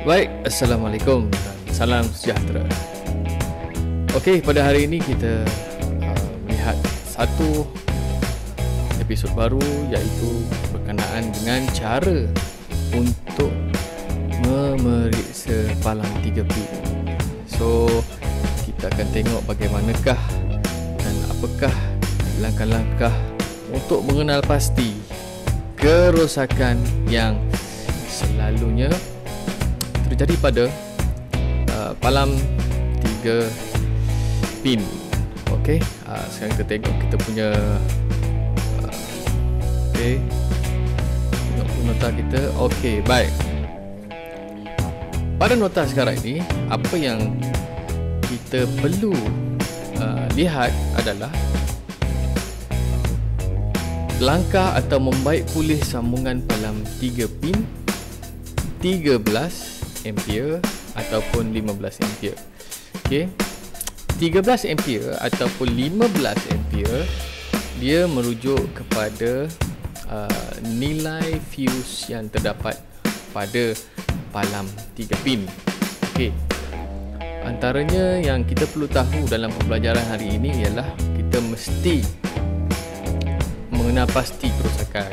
Baik, Assalamualaikum dan salam sejahtera. Okey, pada hari ini kita melihat satu episod baru, iaitu berkenaan dengan cara untuk memeriksa palang 3P. So, kita akan tengok bagaimanakah dan apakah langkah-langkah untuk mengenal pasti kerosakan yang selalunya terjadi pada palang 3 pin. Okey, sekarang kita tengok kita punya tengok nota kita. Okey, baik. Pada nota sekarang ini, apa yang kita perlu lihat adalah langkah atau membaik pulih sambungan palang 3 pin 13 ampere ataupun 15 ampere. Okey. 13 ampere ataupun 15 ampere dia merujuk kepada nilai fuse yang terdapat pada palang 3 pin. Okey. Antaranya yang kita perlu tahu dalam pembelajaran hari ini ialah kita mesti mengenal pasti kerosakan.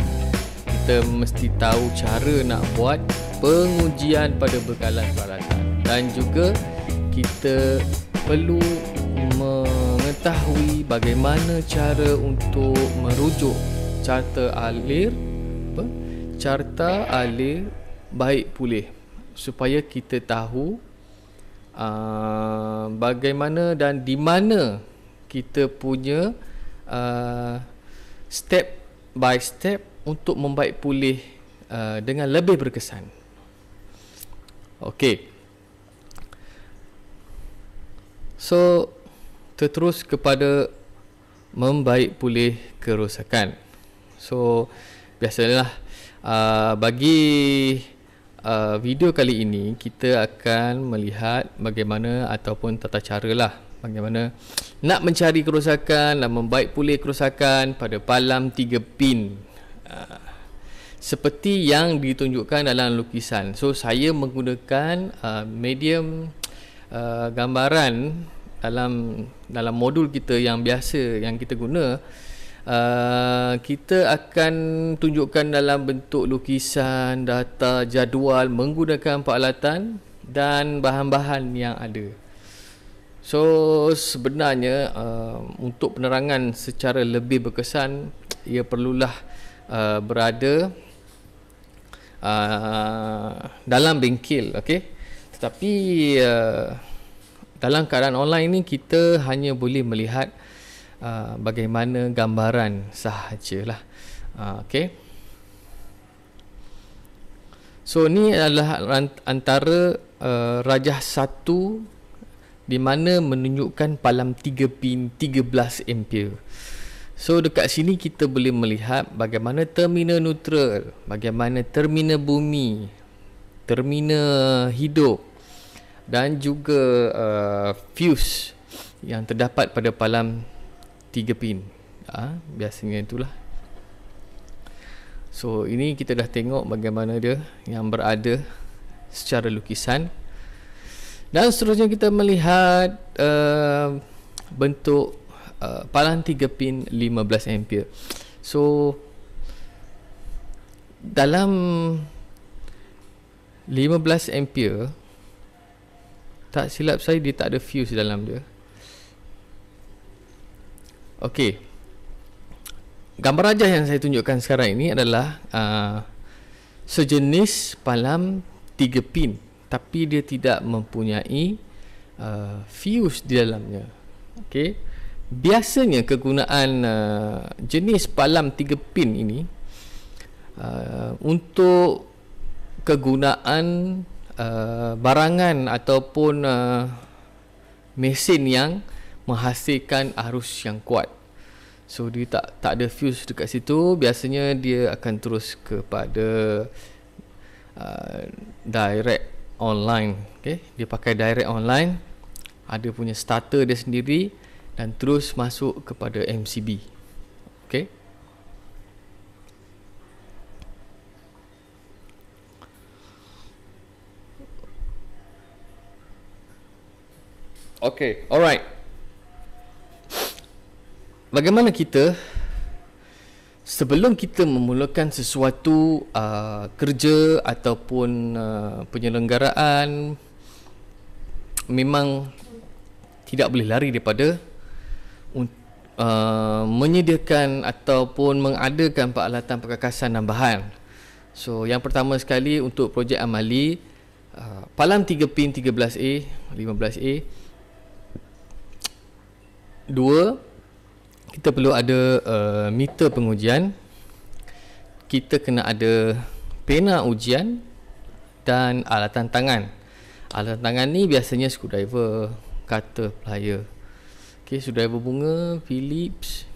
Kita mesti tahu cara nak buat pengujian pada bekalan peralatan, dan juga kita perlu mengetahui bagaimana cara untuk merujuk carta alir baik pulih, supaya kita tahu bagaimana dan di mana kita punya step by step untuk membaik pulih dengan lebih berkesan. Okey. So, terus kepada membaik pulih kerosakan. So, biasalah bagi video kali ini kita akan melihat bagaimana ataupun tata cara lah bagaimana nak mencari kerosakan dan membaik pulih kerosakan pada palang 3 pin seperti yang ditunjukkan dalam lukisan. So, saya menggunakan medium gambaran dalam modul kita yang biasa yang kita guna. Kita akan tunjukkan dalam bentuk lukisan, data, jadual menggunakan peralatan dan bahan-bahan yang ada. So, sebenarnya untuk penerangan secara lebih berkesan, ia perlulah berada dalam bengkel. Okey. Tetapi dalam keadaan online ni kita hanya boleh melihat bagaimana gambaran sahajalah. Okey. So, ni adalah antara rajah 1 di mana menunjukkan palang 3 pin 13 ampere. So, dekat sini kita boleh melihat bagaimana terminal neutral, bagaimana terminal bumi, terminal hidup dan juga fuse yang terdapat pada palang 3 pin. Biasanya itulah. So, ini kita dah tengok bagaimana dia yang berada secara lukisan. Dan seterusnya kita melihat bentuk palang 3 pin 15 ampere. So, dalam 15 ampere, tak silap saya dia tak ada fuse dalam dia. Okey. Gambar rajah yang saya tunjukkan sekarang ini adalah sejenis palang 3 pin, tapi dia tidak mempunyai fuse di dalamnya. Okey. Biasanya kegunaan jenis palang 3 pin ini untuk kegunaan barangan ataupun mesin yang menghasilkan arus yang kuat. So, dia tak ada fuse dekat situ. Biasanya dia akan terus kepada direct online. Okay? Dia pakai direct online, ada punya starter dia sendiri, dan terus masuk kepada MCB. Okey. Okay, alright. Bagaimana kita sebelum kita memulakan sesuatu kerja ataupun penyelenggaraan, memang tidak boleh lari daripada menyediakan ataupun mengadakan peralatan perkakasan dan bahan. So yang pertama sekali untuk projek amali, palang 3 pin 13A 15A. 2, kita perlu ada meter pengujian. Kita kena ada pena ujian dan alatan tangan. Alatan tangan ni biasanya screwdriver, cutter, plier. Okay, screwdriver bunga, Phillips,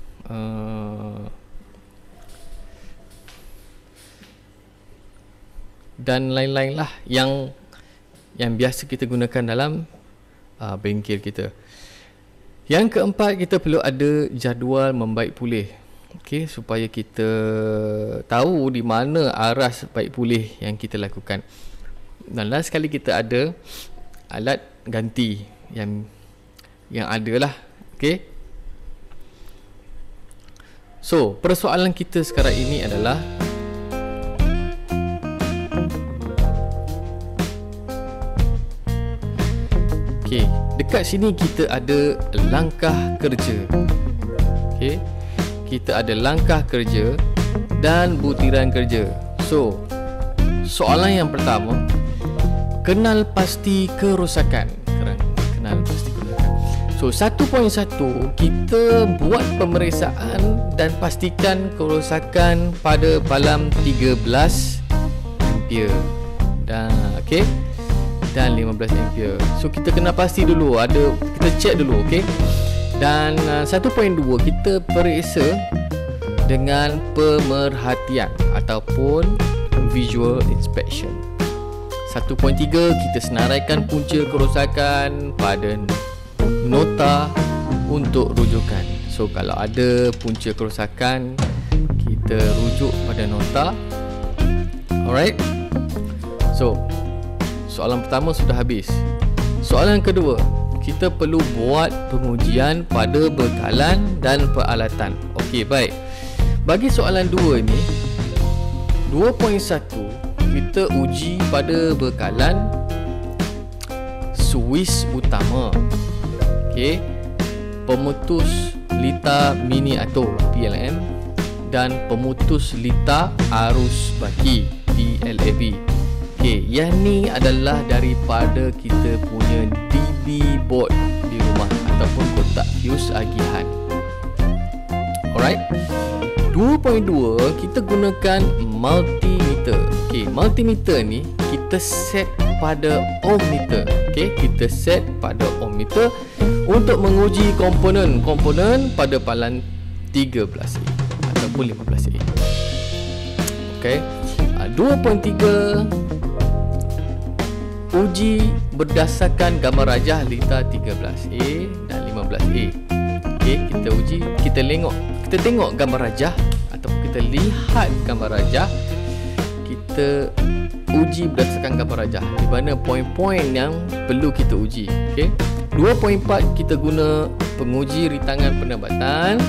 dan lain-lain lah yang biasa kita gunakan dalam bengkel kita. Yang keempat, kita perlu ada jadual membaik pulih. Okey, supaya kita tahu di mana aras baik pulih yang kita lakukan. Dan last sekali kita ada alat ganti yang ada lah. Okey. So, persoalan kita sekarang ini adalah okey, dekat sini kita ada langkah kerja. Okey. Kita ada langkah kerja dan butiran kerja. So, soalan yang pertama, kenal pasti kerosakan. Kenal pasti kerosakan. So, 1.1, kita buat pemeriksaan dan pastikan kerosakan pada palang 13 ampere. Dan okey. Dan 15 ampere. So kita kena pasti dulu, kita check dulu, okey. Dan 1.2, kita periksa dengan pemerhatian ataupun visual inspection. 1.3, kita senaraikan punca kerosakan pada nota untuk rujukan. So kalau ada punca kerosakan, kita rujuk pada nota. Alright. So soalan pertama sudah habis. Soalan kedua, kita perlu buat pengujian pada bekalan dan peralatan. Okey, baik. Bagi soalan 2 ni, 2.1, kita uji pada bekalan Swiss utama. Okey. Pemutus lita miniatur PLM dan pemutus lita arus baki PLAB. Okey, yang ni adalah daripada kita punya DB board di rumah ataupun kotak fuse agihan. Alright. 2.2, kita gunakan multimeter. Okey, multimeter ni kita set pada ohmmeter. Okey, kita set pada ohmmeter untuk menguji komponen-komponen pada palang 13A ataupun 15A. Okey. 2.3, uji berdasarkan gambar rajah lita 13A dan 15A. Okey, kita tengok gambar rajah ataupun kita lihat gambar rajah. Kita uji berdasarkan gambar rajah di mana poin-poin yang perlu kita uji. Okey. 2.4, kita guna penguji rintangan penebatan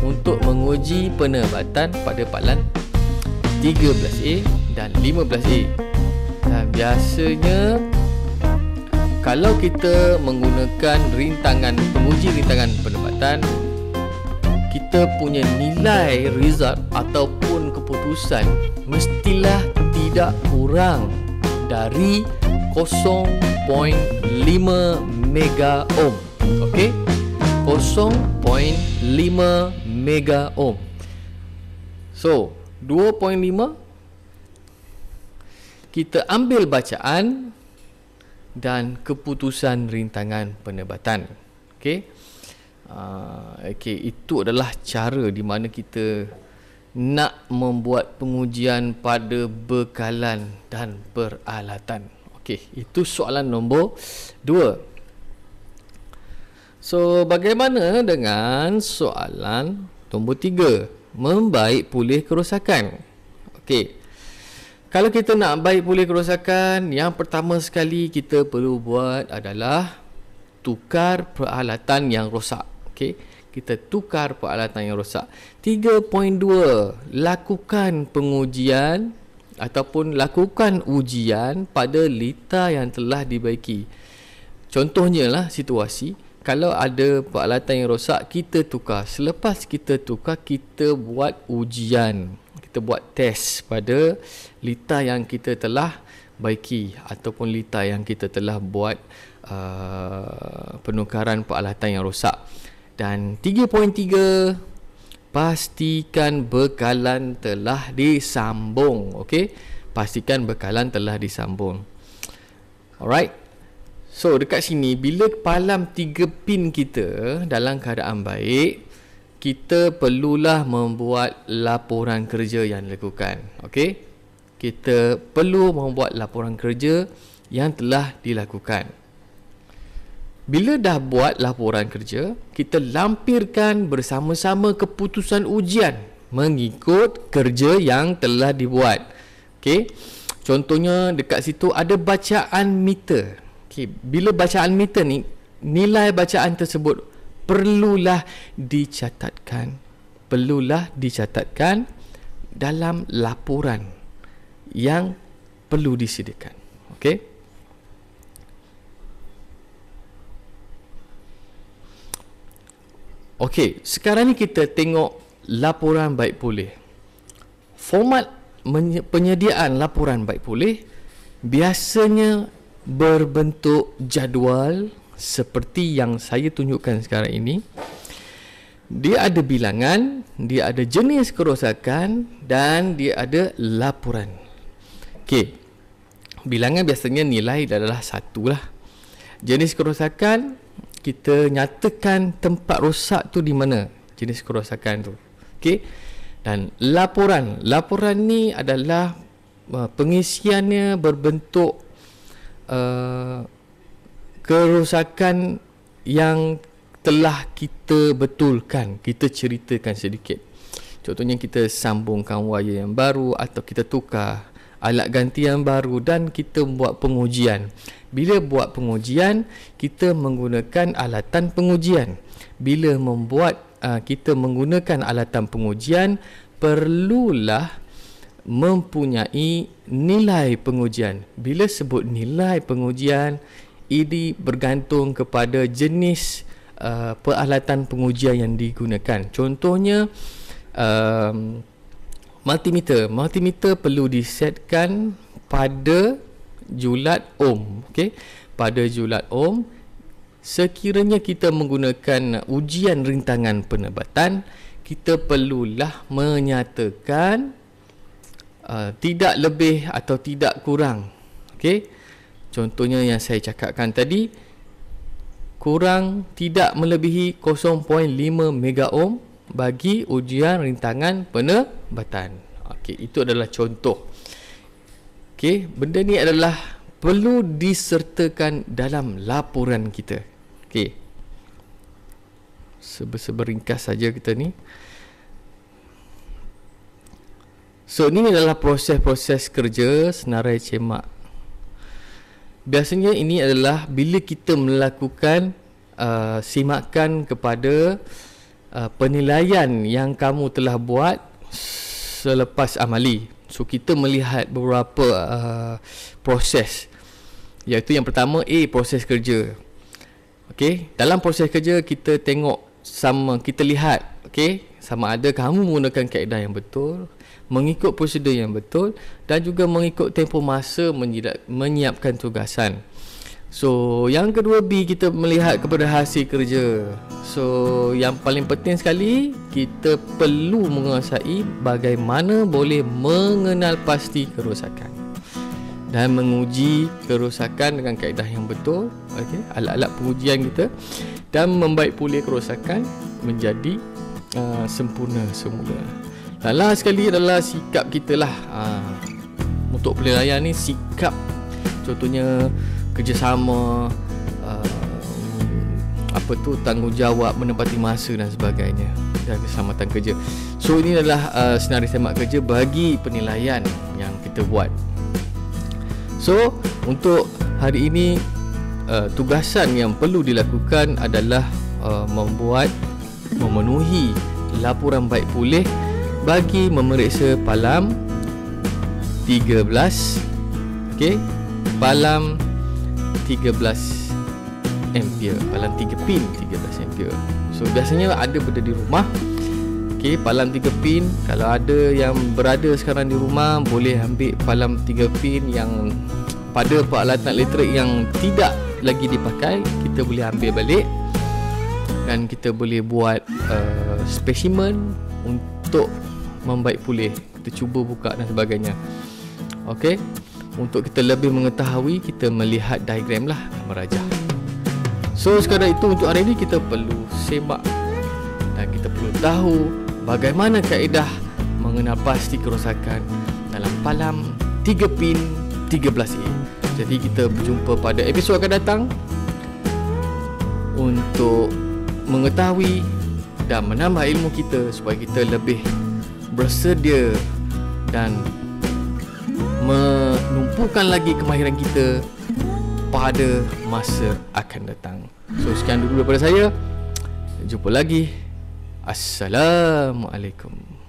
untuk menguji penebatan pada palang 13A dan 15A. Dan biasanya kalau kita menggunakan penguji rintangan penebatan, kita punya nilai result ataupun keputusan mestilah tidak kurang dari 0.5 mega ohm. Okey, 0.5 mega ohm. So 2.5, kita ambil bacaan dan keputusan rintangan penebatan. Okey. Okey, itu adalah cara di mana kita nak membuat pengujian pada bekalan dan peralatan. Okey, itu soalan nombor 2. So, bagaimana dengan soalan nombor 3? Membaik pulih kerosakan. Okey. Kalau kita nak baik pulih kerosakan, yang pertama sekali kita perlu buat adalah tukar peralatan yang rosak. Okey, kita tukar peralatan yang rosak. 3.2, lakukan pengujian ataupun lakukan ujian pada lita yang telah dibaiki. Contohnya lah situasi, kalau ada peralatan yang rosak, kita tukar. Selepas kita tukar, kita buat ujian, kita buat test pada lita yang kita telah baiki ataupun lita yang kita telah buat penukaran peralatan yang rosak. Dan 3.3, pastikan bekalan telah disambung. Okey, pastikan bekalan telah disambung. Alright. So dekat sini, bila palam 3 pin kita dalam keadaan baik, kita perlulah membuat laporan kerja yang dilakukan. Okey, kita perlu membuat laporan kerja yang telah dilakukan. Bila dah buat laporan kerja, kita lampirkan bersama-sama keputusan ujian mengikut kerja yang telah dibuat. Okey, contohnya dekat situ ada bacaan meter. Okey, bila bacaan meter ni, nilai bacaan tersebut perlulah dicatatkan dalam laporan yang perlu disediakan. Okey, okey, sekarang ni kita tengok laporan baik pulih. Format penyediaan laporan baik pulih biasanya berbentuk jadual seperti yang saya tunjukkan sekarang ini. Dia ada bilangan, dia ada jenis kerosakan dan dia ada laporan. Okey, bilangan biasanya nilai adalah 1 lah. Jenis kerosakan, kita nyatakan tempat rosak tu di mana, jenis kerosakan tu. Okey, dan laporan ni adalah pengisiannya berbentuk kerosakan yang telah kita betulkan, kita ceritakan sedikit. Contohnya kita sambungkan wire yang baru atau kita tukar alat ganti yang baru dan kita buat pengujian. Bila buat pengujian, kita menggunakan alatan pengujian. Bila kita menggunakan alatan pengujian, perlulah mempunyai nilai pengujian. Bila sebut nilai pengujian, ini bergantung kepada jenis peralatan pengujian yang digunakan. Contohnya multimeter. Multimeter perlu disetkan pada julat ohm. Okey, pada julat ohm. Sekiranya kita menggunakan ujian rintangan penebatan, kita perlulah menyatakan tidak lebih atau tidak kurang. Okey, contohnya yang saya cakapkan tadi, kurang tidak melebihi 0.5 mega ohm bagi ujian rintangan penebatan. Okey, itu adalah contoh. Okey, benda ni adalah perlu disertakan dalam laporan kita. Okey, seberingkas saja kita ni. So, ini adalah proses-proses kerja senarai cemak. Biasanya ini adalah bila kita melakukan simakan kepada penilaian yang kamu telah buat selepas amali. So, kita melihat beberapa proses, iaitu yang pertama proses kerja. Okey, dalam proses kerja kita tengok kita lihat sama ada kamu menggunakan kaedah yang betul, mengikut prosedur yang betul dan juga mengikut tempoh masa menyiapkan tugasan. So, yang kedua B, kita melihat kepada hasil kerja. So, yang paling penting sekali, kita perlu menguasai bagaimana boleh mengenal pasti kerosakan dan menguji kerosakan dengan kaedah yang betul. Okey, alat-alat pengujian kita, dan membaik pulih kerosakan menjadi sempurna semula. Dan last sekali adalah sikap kita lah. Untuk penilaian ni, sikap contohnya kerjasama, tanggungjawab, menepati masa dan sebagainya, dan keselamatan kerja. So, ini adalah senarai semak kerja bagi penilaian yang kita buat. So, untuk hari ini tugasan yang perlu dilakukan adalah memenuhi laporan baik pulih bagi memeriksa palam 13, okey, palam 13 ampere, palam 3 pin 13 ampere. So biasanya ada pada di rumah. Okey, palam 3 pin. Kalau ada yang berada sekarang di rumah, boleh ambil palam 3 pin yang pada peralatan elektrik yang tidak lagi dipakai, kita boleh ambil balik dan kita boleh buat spesimen untuk membaik pulih. Kita cuba buka dan sebagainya. Okey, untuk kita lebih mengetahui, kita melihat diagram lah, merajah. So sekadar itu untuk hari ini kita perlu semak dan kita perlu tahu bagaimana kaedah mengenal pasti kerosakan dalam palam 3 pin 13A. Jadi kita berjumpa pada episod akan datang untuk mengetahui dan menambah ilmu kita supaya kita lebih bersedia dan menumpukan lagi kemahiran kita pada masa akan datang. So sekian dulu daripada saya. Jumpa lagi. Assalamualaikum.